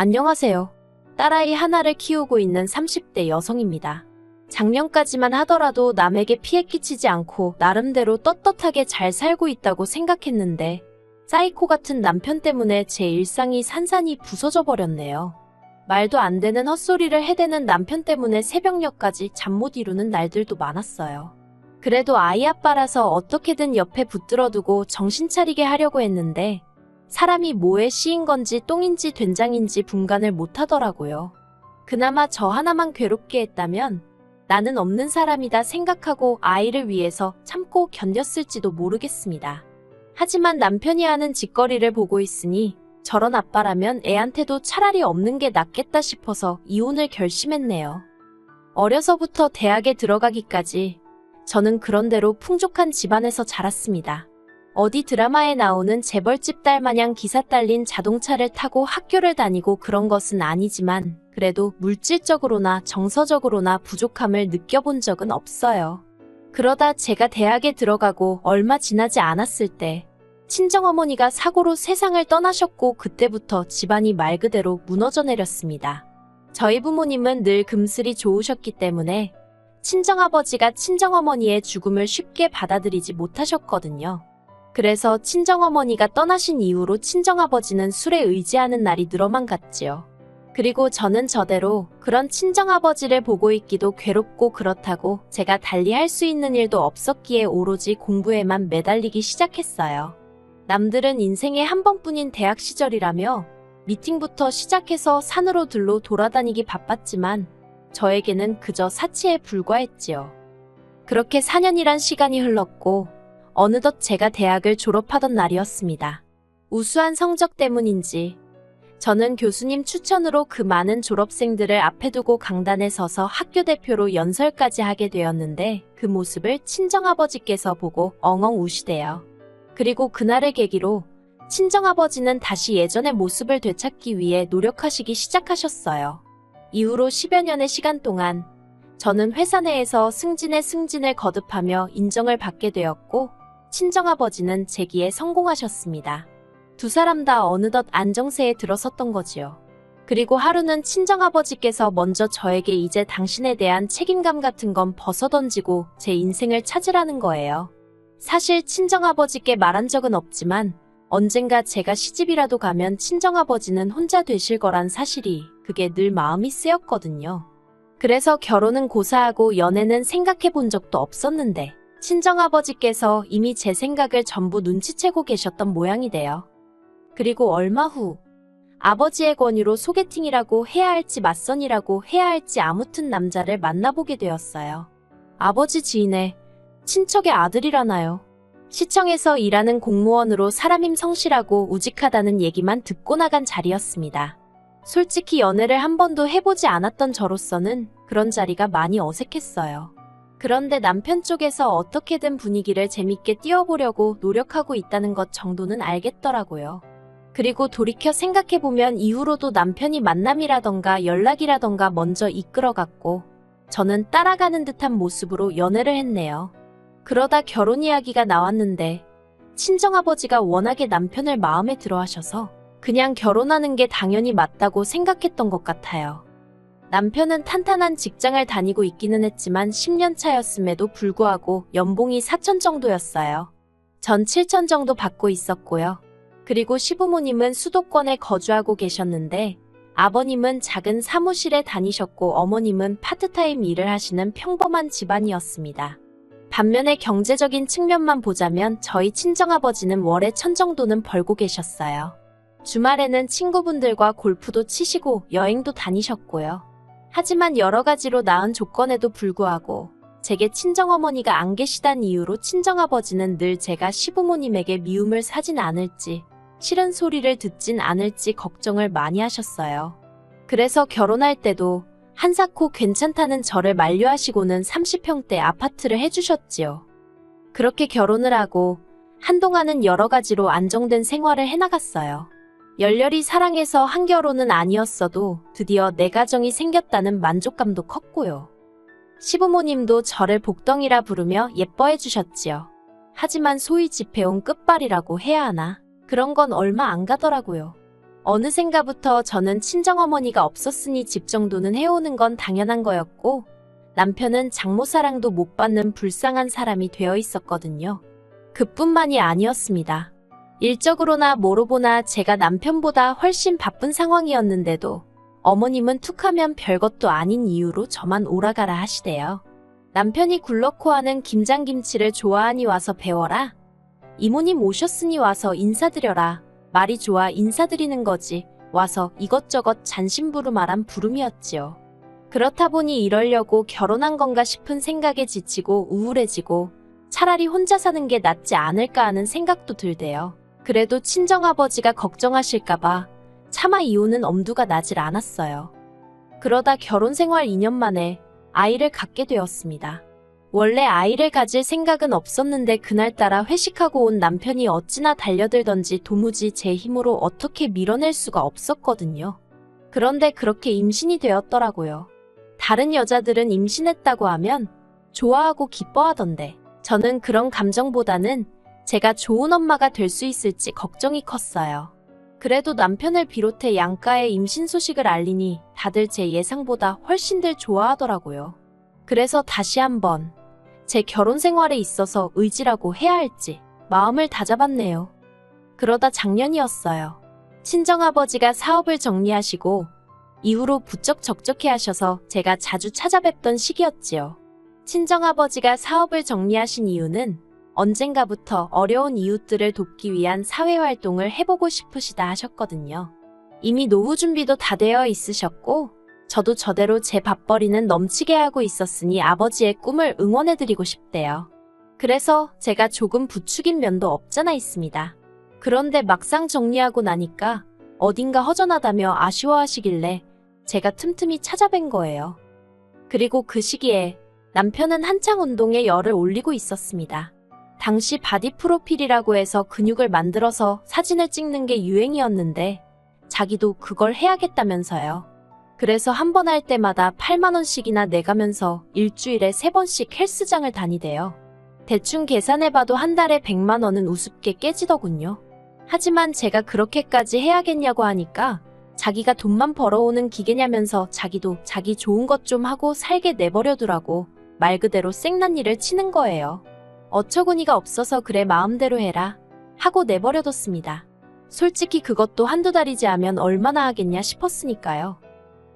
안녕하세요. 딸아이 하나를 키우고 있는 30대 여성입니다. 작년까지만 하더라도 남에게 피해 끼치지 않고 나름대로 떳떳하게 잘 살고 있다고 생각했는데 사이코 같은 남편 때문에 제 일상이 산산이 부서져 버렸네요. 말도 안 되는 헛소리를 해대는 남편 때문에 새벽녘까지 잠 못 이루는 날들도 많았어요. 그래도 아이 아빠라서 어떻게든 옆에 붙들어두고 정신 차리게 하려고 했는데 사람이 뭐에 씌인 건지 똥인지 된장인지 분간을 못하더라고요. 그나마 저 하나만 괴롭게 했다면 나는 없는 사람이다 생각하고 아이를 위해서 참고 견뎠을지도 모르겠습니다. 하지만 남편이 하는 짓거리를 보고 있으니 저런 아빠라면 애한테도 차라리 없는 게 낫겠다 싶어서 이혼을 결심했네요. 어려서부터 대학에 들어가기까지 저는 그런대로 풍족한 집안에서 자랐습니다. 어디 드라마에 나오는 재벌집 딸 마냥 기사 딸린 자동차를 타고 학교를 다니고 그런 것은 아니지만 그래도 물질적으로나 정서적으로나 부족함을 느껴본 적은 없어요. 그러다 제가 대학에 들어가고 얼마 지나지 않았을 때 친정어머니가 사고로 세상을 떠나셨고 그때부터 집안이 말 그대로 무너져 내렸습니다. 저희 부모님은 늘 금슬이 좋으셨기 때문에 친정아버지가 친정어머니의 죽음을 쉽게 받아들이지 못하셨거든요. 그래서 친정어머니가 떠나신 이후로 친정아버지는 술에 의지하는 날이 늘어만 갔지요. 그리고 저는 저대로 그런 친정아버지를 보고 있기도 괴롭고 그렇다고 제가 달리 할 수 있는 일도 없었기에 오로지 공부에만 매달리기 시작했어요. 남들은 인생에 한 번뿐인 대학 시절이라며 미팅부터 시작해서 산으로 들로 돌아다니기 바빴지만 저에게는 그저 사치에 불과했지요. 그렇게 4년이란 시간이 흘렀고 어느덧 제가 대학을 졸업하던 날이었습니다. 우수한 성적 때문인지 저는 교수님 추천으로 그 많은 졸업생들을 앞에 두고 강단에 서서 학교 대표로 연설까지 하게 되었는데 그 모습을 친정아버지께서 보고 엉엉 우시대요. 그리고 그날을 계기로 친정아버지는 다시 예전의 모습을 되찾기 위해 노력하시기 시작하셨어요. 이후로 10여 년의 시간 동안 저는 회사 내에서 승진에 승진을 거듭하며 인정을 받게 되었고 친정아버지는 재기에 성공하셨습니다. 두 사람 다 어느덧 안정세에 들어섰던 거지요. 그리고 하루는 친정아버지께서 먼저 저에게 이제 당신에 대한 책임감 같은 건 벗어던지고 제 인생을 찾으라는 거예요. 사실 친정아버지께 말한 적은 없지만 언젠가 제가 시집이라도 가면 친정아버지는 혼자 되실 거란 사실이 그게 늘 마음이 쓰였거든요. 그래서 결혼은 고사하고 연애는 생각해 본 적도 없었는데 친정아버지께서 이미 제 생각을 전부 눈치채고 계셨던 모양이 돼요. 그리고 얼마 후 아버지의 권유로 소개팅이라고 해야 할지 맞선이라고 해야 할지 아무튼 남자를 만나보게 되었어요. 아버지 지인의 친척의 아들이라나요. 시청에서 일하는 공무원으로 사람임 성실하고 우직하다는 얘기만 듣고 나간 자리였습니다. 솔직히 연애를 한 번도 해보지 않았던 저로서는 그런 자리가 많이 어색했어요. 그런데 남편 쪽에서 어떻게든 분위기를 재밌게 띄워보려고 노력하고 있다는 것 정도는 알겠더라고요. 그리고 돌이켜 생각해보면 이후로도 남편이 만남이라던가 연락이라던가 먼저 이끌어갔고 저는 따라가는 듯한 모습으로 연애를 했네요. 그러다 결혼 이야기가 나왔는데 친정아버지가 워낙에 남편을 마음에 들어 하셔서 그냥 결혼하는 게 당연히 맞다고 생각했던 것 같아요. 남편은 탄탄한 직장을 다니고 있기는 했지만 10년 차였음에도 불구하고 연봉이 4천 정도였어요. 전 7천 정도 받고 있었고요. 그리고 시부모님은 수도권에 거주하고 계셨는데 아버님은 작은 사무실에 다니셨고 어머님은 파트타임 일을 하시는 평범한 집안이었습니다. 반면에 경제적인 측면만 보자면 저희 친정아버지는 월에 1,000 정도는 벌고 계셨어요. 주말에는 친구분들과 골프도 치시고 여행도 다니셨고요. 하지만 여러 가지로 나은 조건에도 불구하고 제게 친정어머니가 안 계시단 이유로 친정아버지는 늘 제가 시부모님에게 미움을 사진 않을지 싫은 소리를 듣진 않을지 걱정을 많이 하셨어요. 그래서 결혼할 때도 한사코 괜찮다는 저를 만류하시고는 30평대 아파트를 해주셨지요. 그렇게 결혼을 하고 한동안은 여러 가지로 안정된 생활을 해나갔어요. 열렬히 사랑해서 한 결혼은 아니었어도 드디어 내 가정이 생겼다는 만족감도 컸고요. 시부모님도 저를 복덩이라 부르며 예뻐해 주셨지요. 하지만 소위 집해온 끝발이라고 해야 하나? 그런 건 얼마 안 가더라고요. 어느샌가부터 저는 친정어머니가 없었으니 집 정도는 해오는 건 당연한 거였고 남편은 장모사랑도 못 받는 불쌍한 사람이 되어 있었거든요. 그뿐만이 아니었습니다. 일적으로나 뭐로 보나 제가 남편보다 훨씬 바쁜 상황이었는데도 어머님은 툭하면 별것도 아닌 이유로 저만 오라가라 하시대요. 남편이 굴럭코 하는 김장김치를 좋아하니 와서 배워라. 이모님 오셨으니 와서 인사드려라. 말이 좋아 인사드리는 거지. 와서 이것저것 잔심부름하란 부름이었지요. 그렇다 보니 이러려고 결혼한 건가 싶은 생각에 지치고 우울해지고 차라리 혼자 사는 게 낫지 않을까 하는 생각도 들대요. 그래도 친정아버지가 걱정하실까봐 차마 이혼은 엄두가 나질 않았어요. 그러다 결혼 생활 2년 만에 아이를 갖게 되었습니다. 원래 아이를 가질 생각은 없었는데 그날따라 회식하고 온 남편이 어찌나 달려들던지 도무지 제 힘으로 어떻게 밀어낼 수가 없었거든요. 그런데 그렇게 임신이 되었더라고요. 다른 여자들은 임신했다고 하면 좋아하고 기뻐하던데 저는 그런 감정보다는 제가 좋은 엄마가 될 수 있을지 걱정이 컸어요. 그래도 남편을 비롯해 양가의 임신 소식을 알리니 다들 제 예상보다 훨씬들 좋아하더라고요. 그래서 다시 한번 제 결혼 생활에 있어서 의지라고 해야 할지 마음을 다잡았네요. 그러다 작년이었어요. 친정아버지가 사업을 정리하시고 이후로 부쩍 적적해 하셔서 제가 자주 찾아뵙던 시기였지요. 친정아버지가 사업을 정리하신 이유는 언젠가부터 어려운 이웃들을 돕기 위한 사회활동을 해보고 싶으시다 하셨거든요. 이미 노후 준비도 다 되어 있으셨고 저도 저대로 제 밥벌이는 넘치게 하고 있었으니 아버지의 꿈을 응원해드리고 싶대요. 그래서 제가 조금 부추긴 면도 없잖아 있습니다. 그런데 막상 정리하고 나니까 어딘가 허전하다며 아쉬워하시길래 제가 틈틈이 찾아뵌 거예요. 그리고 그 시기에 남편은 한창 운동에 열을 올리고 있었습니다. 당시 바디 프로필이라고 해서 근육을 만들어서 사진을 찍는 게 유행이었는데 자기도 그걸 해야겠다면서요. 그래서 한 번 할 때마다 8만 원씩이나 내가면서 일주일에 3번씩 헬스장을 다니대요. 대충 계산해봐도 한 달에 100만 원은 우습게 깨지더군요. 하지만 제가 그렇게까지 해야겠냐고 하니까 자기가 돈만 벌어오는 기계냐면서 자기도 자기 좋은 것 좀 하고 살게 내버려두라고 말 그대로 생난리를 치는 거예요. 어처구니가 없어서 그래 마음대로 해라 하고 내버려뒀습니다. 솔직히 그것도 한두 달이지 하면 얼마나 하겠냐 싶었으니까요.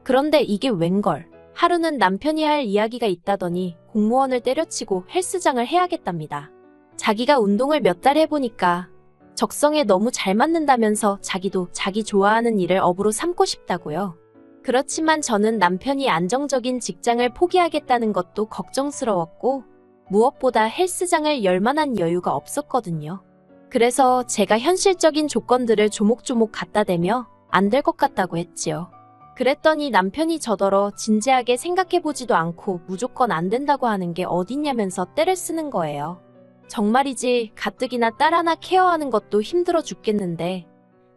그런데 이게 웬걸. 하루는 남편이 할 이야기가 있다더니 공무원을 때려치고 헬스장을 해야겠답니다. 자기가 운동을 몇 달 해보니까 적성에 너무 잘 맞는다면서 자기도 자기 좋아하는 일을 업으로 삼고 싶다고요. 그렇지만 저는 남편이 안정적인 직장을 포기하겠다는 것도 걱정스러웠고 무엇보다 헬스장을 열 만한 여유가 없었거든요. 그래서 제가 현실적인 조건들을 조목조목 갖다 대며 안 될 것 같다고 했지요. 그랬더니 남편이 저더러 진지하게 생각해보지도 않고 무조건 안 된다고 하는 게 어딨냐면서 떼를 쓰는 거예요. 정말이지 가뜩이나 딸 하나 케어하는 것도 힘들어 죽겠는데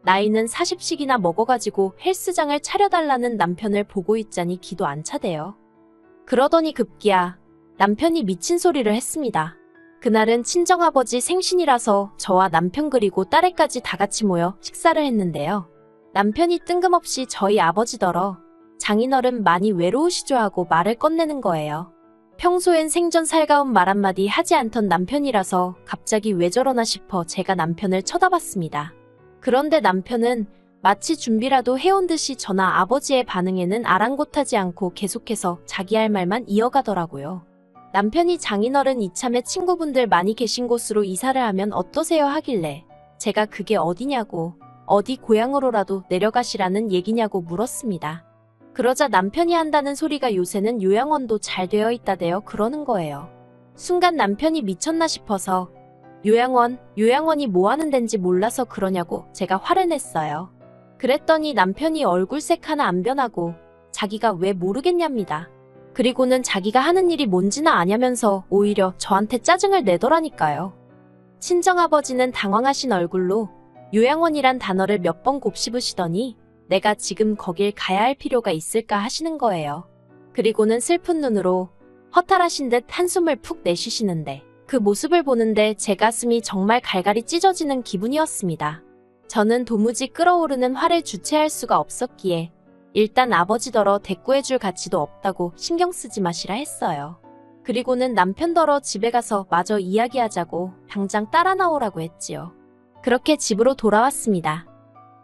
나이는 40씩이나 먹어가지고 헬스장을 차려달라는 남편을 보고 있자니 기도 안 차대요. 그러더니 급기야 남편이 미친 소리를 했습니다. 그날은 친정아버지 생신이라서 저와 남편 그리고 딸애까지 다 같이 모여 식사를 했는데요. 남편이 뜬금없이 저희 아버지더러 장인어른 많이 외로우시죠 하고 말을 꺼내는 거예요. 평소엔 생전 살가운 말 한마디 하지 않던 남편이라서 갑자기 왜 저러나 싶어 제가 남편을 쳐다봤습니다. 그런데 남편은 마치 준비라도 해온 듯이 저나 아버지의 반응에는 아랑곳하지 않고 계속해서 자기 할 말만 이어가더라고요. 남편이 장인어른 이참에 친구분들 많이 계신 곳으로 이사를 하면 어떠세요 하길래 제가 그게 어디냐고 어디 고향으로라도 내려가시라는 얘기냐고 물었습니다. 그러자 남편이 한다는 소리가 요새는 요양원도 잘 되어 있다대요 그러는 거예요. 순간 남편이 미쳤나 싶어서 요양원이 뭐 하는 덴지 몰라서 그러냐고 제가 화를 냈어요. 그랬더니 남편이 얼굴색 하나 안 변하고 자기가 왜 모르겠냐입니다. 그리고는 자기가 하는 일이 뭔지나 아냐면서 오히려 저한테 짜증을 내더라니까요. 친정아버지는 당황하신 얼굴로 요양원이란 단어를 몇 번 곱씹으시더니 내가 지금 거길 가야 할 필요가 있을까 하시는 거예요. 그리고는 슬픈 눈으로 허탈하신 듯 한숨을 푹 내쉬시는데 그 모습을 보는데 제 가슴이 정말 갈갈이 찢어지는 기분이었습니다. 저는 도무지 끓어오르는 화를 주체할 수가 없었기에 일단 아버지더러 대꾸해줄 가치도 없다고 신경 쓰지 마시라 했어요. 그리고는 남편더러 집에 가서 마저 이야기하자고 당장 따라 나오라고 했지요. 그렇게 집으로 돌아왔습니다.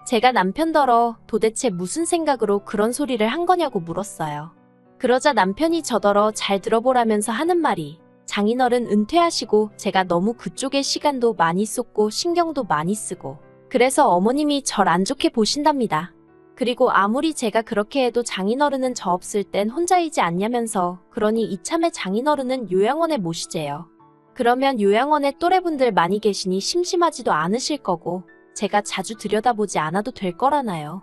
제가 남편더러 도대체 무슨 생각으로 그런 소리를 한 거냐고 물었어요. 그러자 남편이 저더러 잘 들어보라면서 하는 말이 장인어른 은퇴하시고 제가 너무 그쪽에 시간도 많이 쏟고 신경도 많이 쓰고 그래서 어머님이 절 안 좋게 보신답니다. 그리고 아무리 제가 그렇게 해도 장인어른은 저 없을 땐 혼자이지 않냐면서 그러니 이참에 장인어른은 요양원에 모시재요. 그러면 요양원에 또래분들 많이 계시니 심심하지도 않으실 거고 제가 자주 들여다보지 않아도 될 거라나요.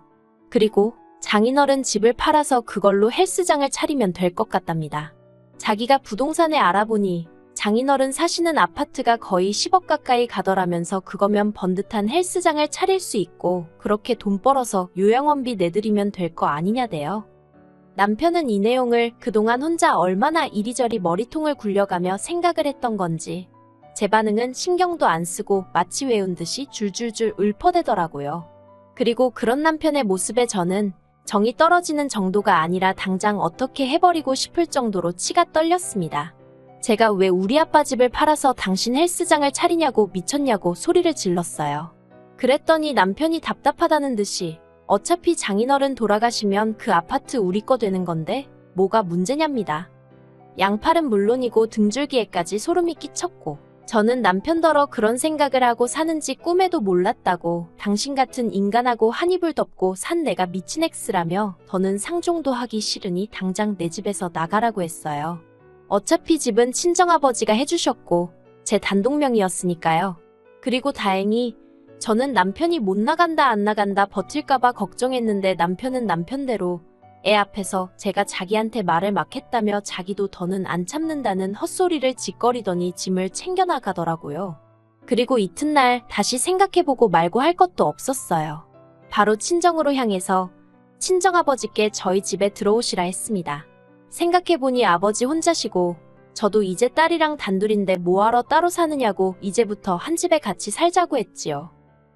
그리고 장인어른 집을 팔아서 그걸로 헬스장을 차리면 될 것 같답니다. 자기가 부동산에 알아보니 장인어른 사시는 아파트가 거의 10억 가까이 가더라면서 그거면 번듯한 헬스장을 차릴 수 있고 그렇게 돈 벌어서 요양원비 내드리면 될 거 아니냐대요. 남편은 이 내용을 그동안 혼자 얼마나 이리저리 머리통을 굴려가며 생각을 했던 건지 제 반응은 신경도 안 쓰고 마치 외운 듯이 줄줄줄 읊어대더라고요. 그리고 그런 남편의 모습에 저는 정이 떨어지는 정도가 아니라 당장 어떻게 해버리고 싶을 정도로 치가 떨렸습니다. 제가 왜 우리 아빠 집을 팔아서 당신 헬스장을 차리냐고 미쳤냐고 소리를 질렀어요. 그랬더니 남편이 답답하다는 듯이 어차피 장인어른 돌아가시면 그 아파트 우리 거 되는 건데 뭐가 문제냐입니다. 양팔은 물론이고 등줄기에까지 소름이 끼쳤고 저는 남편더러 그런 생각을 하고 사는지 꿈에도 몰랐다고 당신 같은 인간하고 한 이불 덮고 산 내가 미친 엑스라며 더는 상종도 하기 싫으니 당장 내 집에서 나가라고 했어요. 어차피 집은 친정아버지가 해주셨고 제 단독명이었으니까요. 그리고 다행히 저는 남편이 못 나간다 안 나간다 버틸까봐 걱정했는데 남편은 남편대로 애 앞에서 제가 자기한테 말을 막 했다며 자기도 더는 안 참는다는 헛소리를 짓거리더니 짐을 챙겨나가더라고요. 그리고 이튿날 다시 생각해보고 말고 할 것도 없었어요. 바로 친정으로 향해서 친정아버지께 저희 집에 들어오시라 했습니다. 생각해보니 아버지 혼자시고 저도 이제 딸이랑 단둘인데 뭐하러 따로 사느냐고 이제부터 한 집에 같이 살자고 했지요.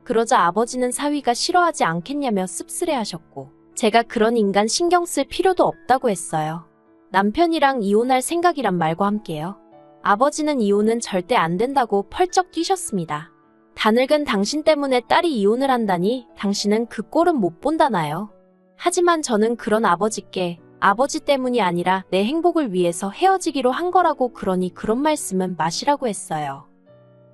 그러자 아버지는 사위가 싫어하지 않겠냐며 씁쓸해하셨고 제가 그런 인간 신경 쓸 필요도 없다고 했어요. 남편이랑 이혼할 생각이란 말과 함께요. 아버지는 이혼은 절대 안 된다고 펄쩍 뛰셨습니다. 다늙은 당신 때문에 딸이 이혼을 한다니 당신은 그 꼴은 못 본다나요. 하지만 저는 그런 아버지께 아버지 때문이 아니라 내 행복을 위해서 헤어지기로 한 거라고 그러니 그런 말씀은 마시라고 했어요.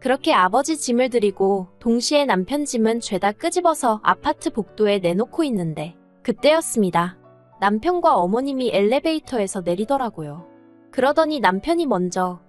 그렇게 아버지 짐을 드리고 동시에 남편 짐은 죄다 끄집어서 아파트 복도에 내놓고 있는데 그때였습니다. 남편과 어머님이 엘리베이터에서 내리더라고요. 그러더니 남편이 먼저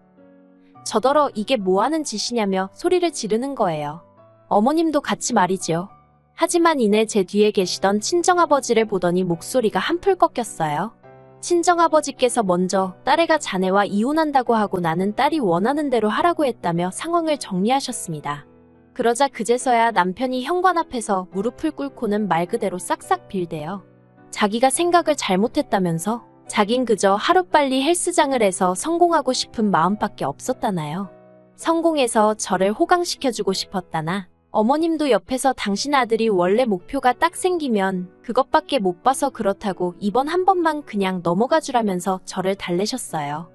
저더러 이게 뭐하는 짓이냐며 소리를 지르는 거예요. 어머님도 같이 말이지요. 하지만 이내 제 뒤에 계시던 친정아버지를 보더니 목소리가 한풀 꺾였어요. 친정아버지께서 먼저 딸애가 자네와 이혼한다고 하고 나는 딸이 원하는 대로 하라고 했다며 상황을 정리하셨습니다. 그러자 그제서야 남편이 현관 앞에서 무릎을 꿇고는 말 그대로 싹싹 빌대요. 자기가 생각을 잘못했다면서 자긴 그저 하루빨리 헬스장을 해서 성공하고 싶은 마음밖에 없었다나요. 성공해서 저를 호강시켜주고 싶었다나 어머님도 옆에서 당신 아들이 원래 목표가 딱 생기면 그것밖에 못 봐서 그렇다고 이번 한 번만 그냥 넘어가 주라면서 저를 달래셨어요.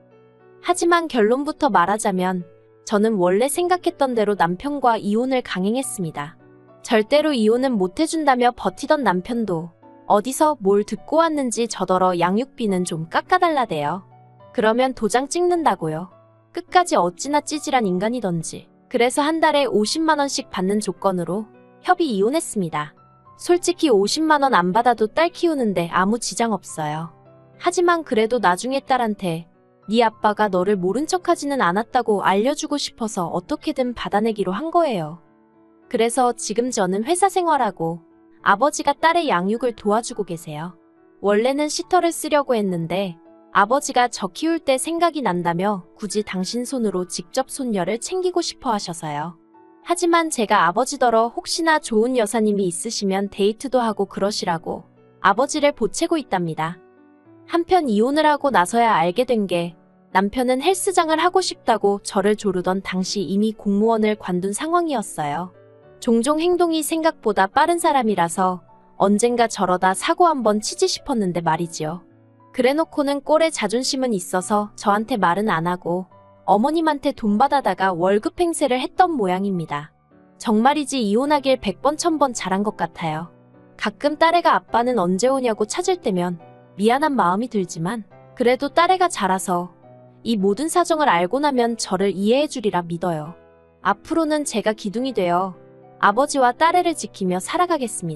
하지만 결론부터 말하자면 저는 원래 생각했던 대로 남편과 이혼을 강행했습니다. 절대로 이혼은 못 해준다며 버티던 남편도 어디서 뭘 듣고 왔는지 저더러 양육비는 좀 깎아달라대요. 그러면 도장 찍는다고요. 끝까지 어찌나 찌질한 인간이던지. 그래서 한 달에 50만 원씩 받는 조건으로 협의 이혼했습니다. 솔직히 50만 원 안 받아도 딸 키우는데 아무 지장 없어요. 하지만 그래도 나중에 딸한테 네 아빠가 너를 모른 척하지는 않았다고 알려주고 싶어서 어떻게든 받아내기로 한 거예요. 그래서 지금 저는 회사 생활하고 아버지가 딸의 양육을 도와주고 계세요. 원래는 시터를 쓰려고 했는데 아버지가 저 키울 때 생각이 난다며 굳이 당신 손으로 직접 손녀를 챙기고 싶어 하셔서요. 하지만 제가 아버지더러 혹시나 좋은 여사님이 있으시면 데이트도 하고 그러시라고 아버지를 보채고 있답니다. 한편 이혼을 하고 나서야 알게 된 게 남편은 헬스장을 하고 싶다고 저를 조르던 당시 이미 공무원을 관둔 상황이었어요. 종종 행동이 생각보다 빠른 사람이라서 언젠가 저러다 사고 한번 치지 싶었는데 말이지요. 그래놓고는 꼴에 자존심은 있어서 저한테 말은 안 하고 어머님한테 돈 받아다가 월급 행세를 했던 모양입니다. 정말이지 이혼하길 100번 1000번 잘한 것 같아요. 가끔 딸애가 아빠는 언제 오냐고 찾을 때면 미안한 마음이 들지만 그래도 딸애가 자라서 이 모든 사정을 알고 나면 저를 이해해 주리라 믿어요. 앞으로는 제가 기둥이 되어 아버지와 딸애를 지키며 살아가겠습니다.